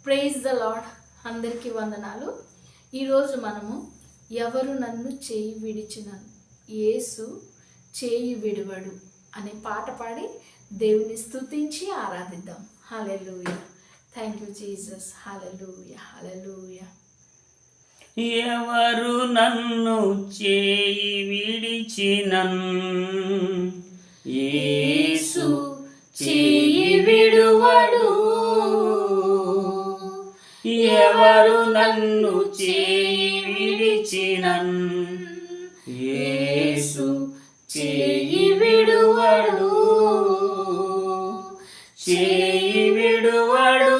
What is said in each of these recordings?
Praise the lord. అందరికీ వందనాలు. ఈరోజు మనము ఎవరు నన్ను చేయి విడిచినను యేసు చేయి విడువడు అనే పాట పాడి దేవుని స్తుతించి ఆరాధిద్దాం. హల్లెలూయా. Thank you Jesus. హల్లెలూయా, హల్లెలూయా. ఎవరు నన్ను చేయి విడిచినను యేసు చేయి విడువడు. ఎవరు నన్ను చేయి విడిచినను యేసు చేయి విడువడు. చేయి విడువడు,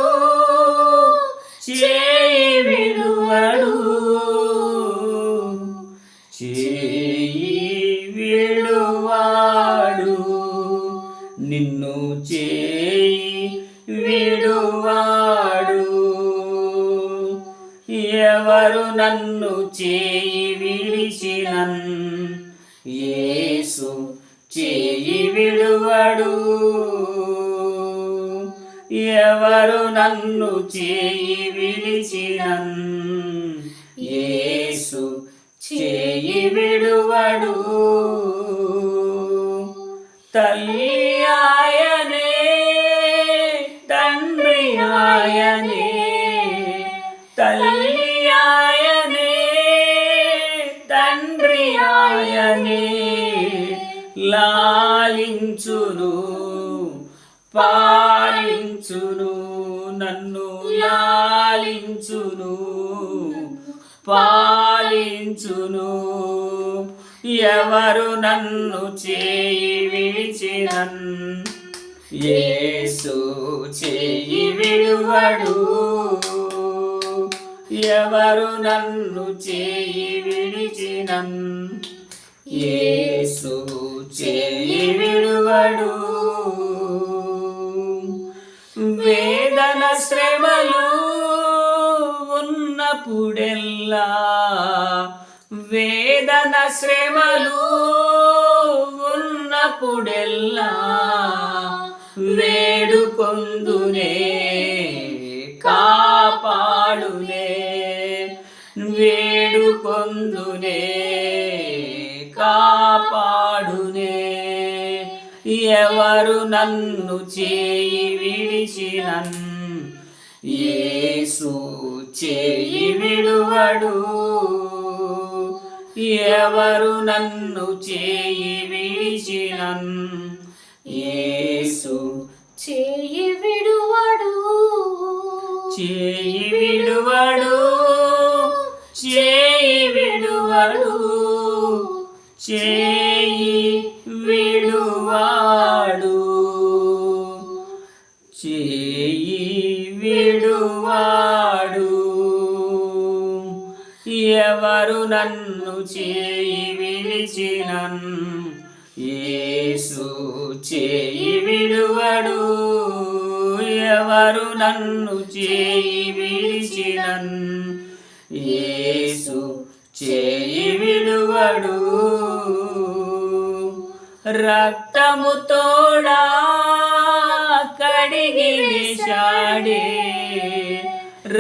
చేయి విడువడు, చేయి విడువాడు. నిన్ను చేయి విడువాడు. ఎవరు నన్ను చేయి విడిచినను యేసు చేయి విడువడు. ఎవరు నన్ను చేయి విడిచినను యేసు చేయి విడువడు. తల్లి ఆయనే, తండ్రి ఆయనే, తల్లి ఆయనే, తండ్రి ఆయనే. లాలించును, పాలించును, నన్ను లాలించును, పాలించును. ఎవరు నన్ను చేయి విడిచినను యేసు చేయి విడువడు. ఎవరు నన్ను చేయి విడిచినను యేసు చేయి విడువడు. వేదన శ్రమలు ఉన్నప్పుడెల్లా, వేదన శ్రమలు ఉన్నప్పుడెల్లా వేడుకొందునే, కాపాడునే, వేడుకొందునే, కాపాడునే. ఎవరు నన్ను చేయి విడిచినను యేసు చేయి విడువడు. ఎవరు నన్ను చేయి విడిచినను యేసు చేయి విడువడు. చేయి విడువడు, చేయి విడువడు, చేయి విడువాడు, చేయి విడువాడు. ఎవరు నన్ను చేయి విడిచినను యేసు చేయి విడువడు. ఎవరు నన్ను చేయి విడిచినను యేసు చేయి విడువడు. రక్తము తోడా కడిగి వేశాడే,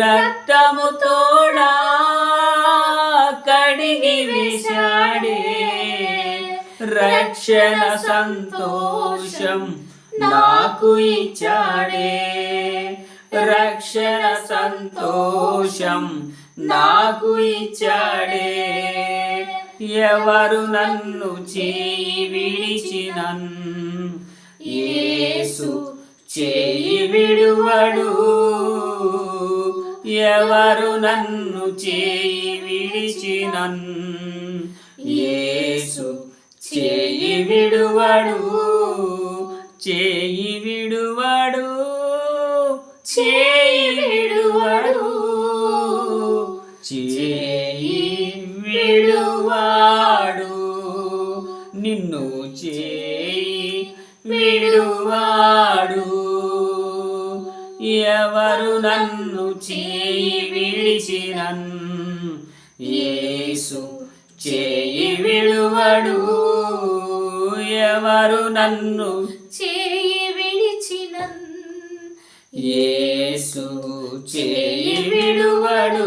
రక్తము తోడా కడిగి వేశాడే. రక్షణ సంతోషం నాకు ఇచ్చాడే, రక్షణ సంతోషం నాకు ఇచ్చాడే. ఎవరు నన్ను చేయి విడిచినను యేసు చేయి విడువడు. ఎవరు నన్ను చేయి విడిచినను యేసు చేయి విడువడు. చేయి విడువడు, చేయి విడువడు, చేయి విడువాడు. నిన్ను చేయి విడువాడు. ఎవరు నన్ను చేయి విడిచినను యేసు చేయి విడువడు. ఎవరు నన్ను చేయి విడిచినను యేసు చేయి విడువడు.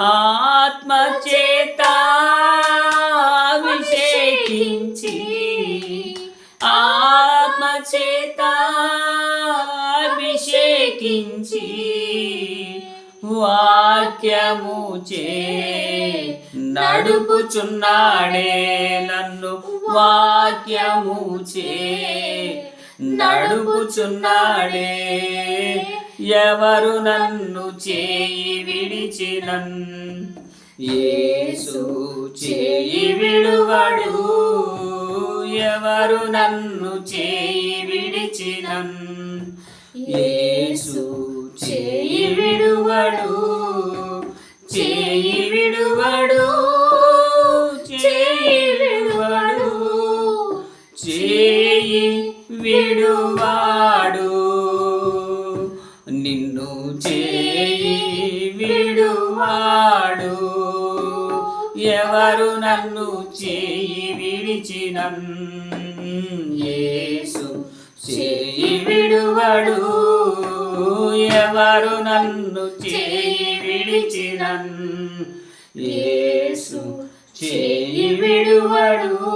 ఆత్మచేత అభిషేకించి ఆత్మచేత అభిషేకించి వాక్యము చే నడుపుచున్నాడే నన్ను, వాక్యము చే నడుపుచున్నాడే. ఎవరు నన్ను చేయి విడిచినన్, యేసు చేయి విడువడు. ఎవరు నన్ను చేయి విడిచినన్, యేసు చేయి విడువడు. చేయి విడువడు, చేయి విడువడు, చేయి విడువాడు. నిన్ను చేయి విడువాడు. ఎవరు నన్ను చేయి విడిచినన్, యేసు చేయి విడువడు. ఎవరు నన్ను చేయి విడిచినన్, యేసు చేయి విడువడు.